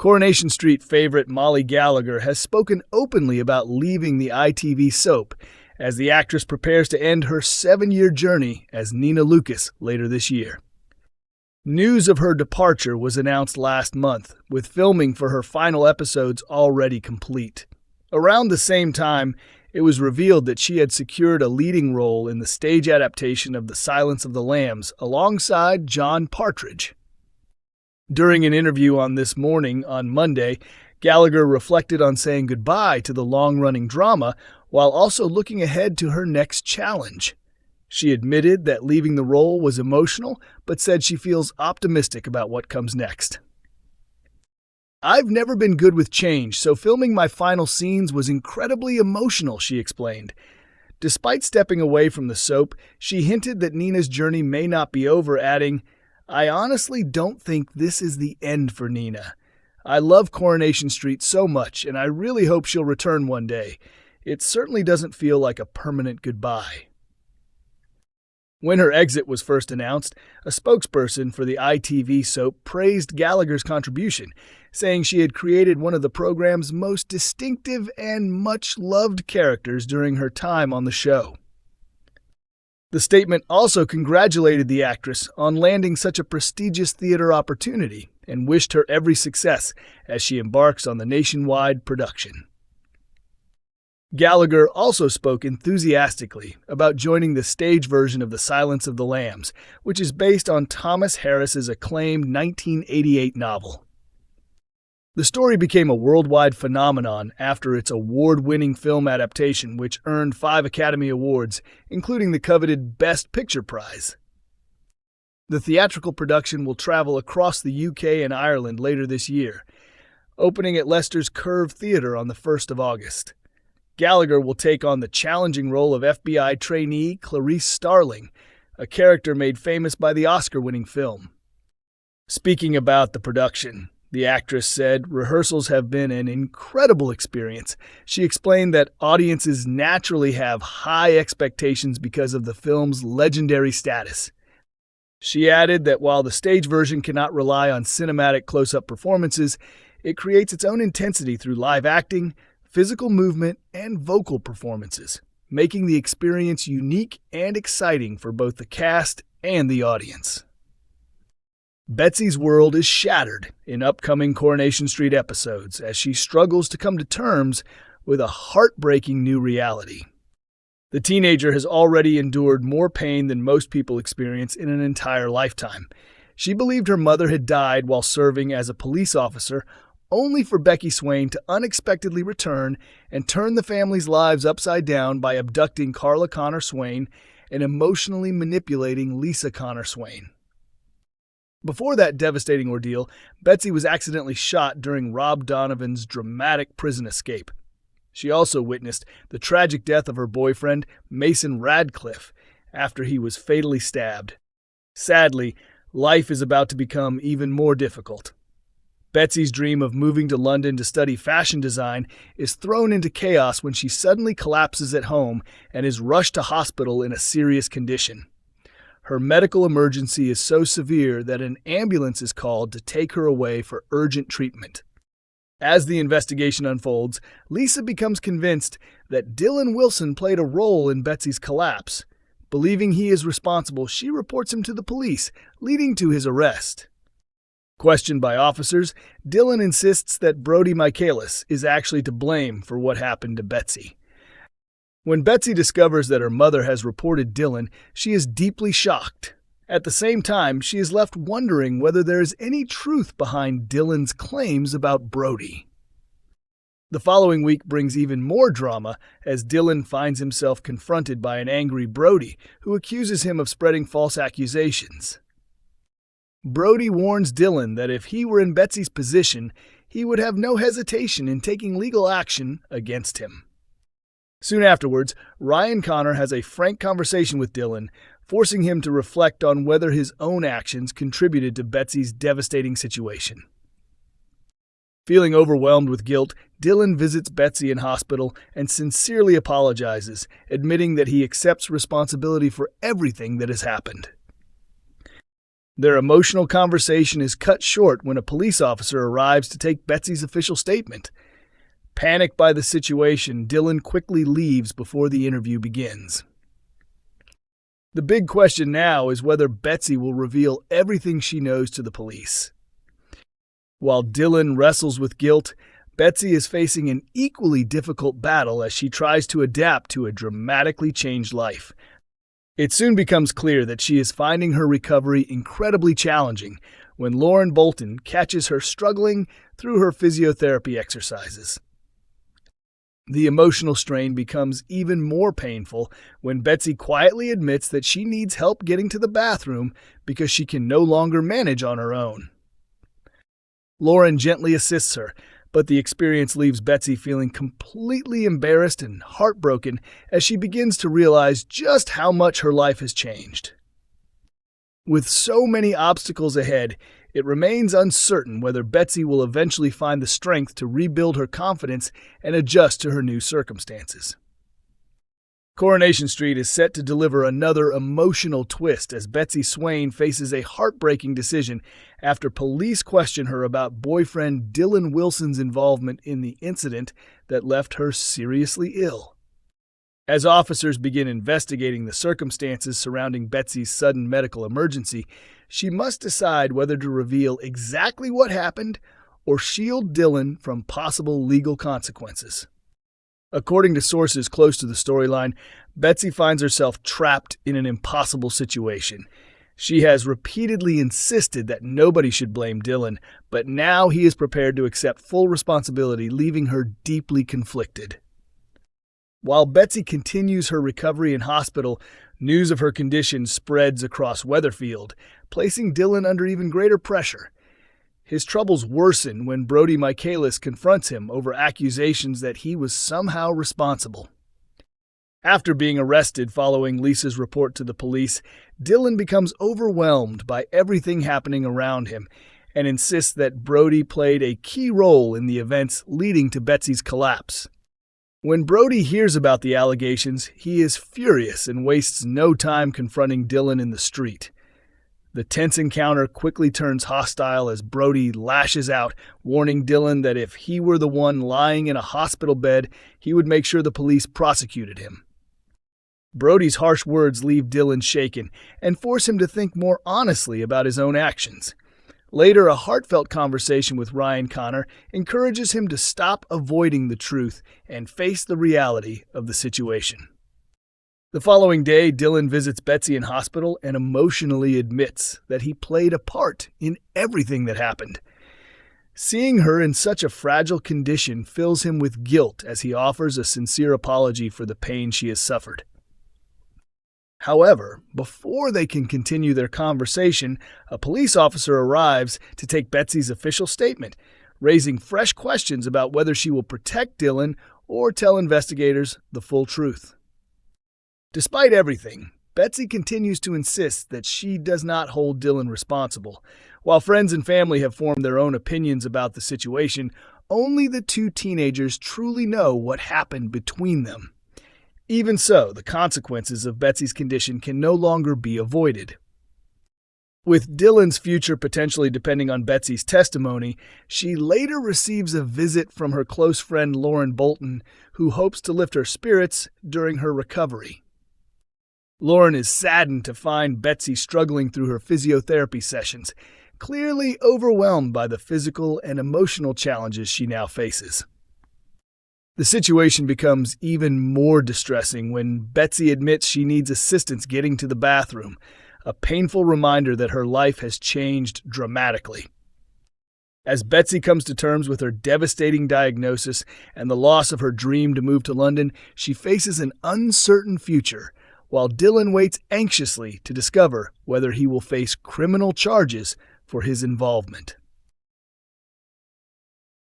Coronation Street favorite Mollie Gallagher has spoken openly about leaving the ITV soap as the actress prepares to end her 7-year journey as Nina Lucas later this year. News of her departure was announced last month, with filming for her final episodes already complete. Around the same time, it was revealed that she had secured a leading role in the stage adaptation of The Silence of the Lambs alongside John Partridge. During an interview on This Morning on Monday, Gallagher reflected on saying goodbye to the long-running drama while also looking ahead to her next challenge. She admitted that leaving the role was emotional, but said she feels optimistic about what comes next. "I've never been good with change, so filming my final scenes was incredibly emotional," she explained. Despite stepping away from the soap, she hinted that Nina's journey may not be over, adding, "I honestly don't think this is the end for Nina. I love Coronation Street so much, and I really hope she'll return one day. It certainly doesn't feel like a permanent goodbye." When her exit was first announced, a spokesperson for the ITV soap praised Gallagher's contribution, saying she had created one of the program's most distinctive and much-loved characters during her time on the show. The statement also congratulated the actress on landing such a prestigious theater opportunity and wished her every success as she embarks on the nationwide production. Gallagher also spoke enthusiastically about joining the stage version of The Silence of the Lambs, which is based on Thomas Harris's acclaimed 1988 novel. The story became a worldwide phenomenon after its award-winning film adaptation, which earned 5 Academy Awards, including the coveted Best Picture prize. The theatrical production will travel across the UK and Ireland later this year, opening at Leicester's Curve Theatre on the 1st of August. Gallagher will take on the challenging role of FBI trainee Clarice Starling, a character made famous by the Oscar-winning film. Speaking about the production, the actress said rehearsals have been an incredible experience. She explained that audiences naturally have high expectations because of the film's legendary status. She added that while the stage version cannot rely on cinematic close-up performances, it creates its own intensity through live acting, physical movement, and vocal performances, making the experience unique and exciting for both the cast and the audience. Betsy's world is shattered in upcoming Coronation Street episodes as she struggles to come to terms with a heartbreaking new reality. The teenager has already endured more pain than most people experience in an entire lifetime. She believed her mother had died while serving as a police officer, only for Becky Swain to unexpectedly return and turn the family's lives upside down by abducting Carla Connor Swain and emotionally manipulating Lisa Connor Swain. Before that devastating ordeal, Betsy was accidentally shot during Rob Donovan's dramatic prison escape. She also witnessed the tragic death of her boyfriend, Mason Radcliffe, after he was fatally stabbed. Sadly, life is about to become even more difficult. Betsy's dream of moving to London to study fashion design is thrown into chaos when she suddenly collapses at home and is rushed to hospital in a serious condition. Her medical emergency is so severe that an ambulance is called to take her away for urgent treatment. As the investigation unfolds, Lisa becomes convinced that Dylan Wilson played a role in Betsy's collapse. Believing he is responsible, she reports him to the police, leading to his arrest. Questioned by officers, Dylan insists that Brodie Michaelis is actually to blame for what happened to Betsy. When Betsy discovers that her mother has reported Dylan, she is deeply shocked. At the same time, she is left wondering whether there is any truth behind Dylan's claims about Brodie. The following week brings even more drama as Dylan finds himself confronted by an angry Brodie who accuses him of spreading false accusations. Brodie warns Dylan that if he were in Betsy's position, he would have no hesitation in taking legal action against him. Soon afterwards, Ryan Connor has a frank conversation with Dylan, forcing him to reflect on whether his own actions contributed to Betsy's devastating situation. Feeling overwhelmed with guilt, Dylan visits Betsy in hospital and sincerely apologizes, admitting that he accepts responsibility for everything that has happened. Their emotional conversation is cut short when a police officer arrives to take Betsy's official statement. Panicked by the situation, Dylan quickly leaves before the interview begins. The big question now is whether Betsy will reveal everything she knows to the police. While Dylan wrestles with guilt, Betsy is facing an equally difficult battle as she tries to adapt to a dramatically changed life. It soon becomes clear that she is finding her recovery incredibly challenging when Lauren Bolton catches her struggling through her physiotherapy exercises. The emotional strain becomes even more painful when Betsy quietly admits that she needs help getting to the bathroom because she can no longer manage on her own. Lauren gently assists her, but the experience leaves Betsy feeling completely embarrassed and heartbroken as she begins to realize just how much her life has changed. With so many obstacles ahead, it remains uncertain whether Betsy will eventually find the strength to rebuild her confidence and adjust to her new circumstances. Coronation Street is set to deliver another emotional twist as Betsy Swain faces a heartbreaking decision after police question her about boyfriend Dylan Wilson's involvement in the incident that left her seriously ill. As officers begin investigating the circumstances surrounding Betsy's sudden medical emergency, she must decide whether to reveal exactly what happened or shield Dylan from possible legal consequences. According to sources close to the storyline, Betsy finds herself trapped in an impossible situation. She has repeatedly insisted that nobody should blame Dylan, but now he is prepared to accept full responsibility, leaving her deeply conflicted. While Betsy continues her recovery in hospital, news of her condition spreads across Weatherfield, placing Dylan under even greater pressure. His troubles worsen when Brody Michaelis confronts him over accusations that he was somehow responsible. After being arrested following Lisa's report to the police, Dylan becomes overwhelmed by everything happening around him and insists that Brody played a key role in the events leading to Betsy's collapse. When Brody hears about the allegations, he is furious and wastes no time confronting Dylan in the street. The tense encounter quickly turns hostile as Brody lashes out, warning Dylan that if he were the one lying in a hospital bed, he would make sure the police prosecuted him. Brody's harsh words leave Dylan shaken and force him to think more honestly about his own actions. Later, a heartfelt conversation with Ryan Connor encourages him to stop avoiding the truth and face the reality of the situation. The following day, Dylan visits Betsy in hospital and emotionally admits that he played a part in everything that happened. Seeing her in such a fragile condition fills him with guilt as he offers a sincere apology for the pain she has suffered. However, before they can continue their conversation, a police officer arrives to take Betsy's official statement, raising fresh questions about whether she will protect Dylan or tell investigators the full truth. Despite everything, Betsy continues to insist that she does not hold Dylan responsible. While friends and family have formed their own opinions about the situation, only the two teenagers truly know what happened between them. Even so, the consequences of Betsy's condition can no longer be avoided. With Dylan's future potentially depending on Betsy's testimony, she later receives a visit from her close friend Lauren Bolton, who hopes to lift her spirits during her recovery. Lauren is saddened to find Betsy struggling through her physiotherapy sessions, clearly overwhelmed by the physical and emotional challenges she now faces. The situation becomes even more distressing when Betsy admits she needs assistance getting to the bathroom, a painful reminder that her life has changed dramatically. As Betsy comes to terms with her devastating diagnosis and the loss of her dream to move to London, she faces an uncertain future, while Dylan waits anxiously to discover whether he will face criminal charges for his involvement.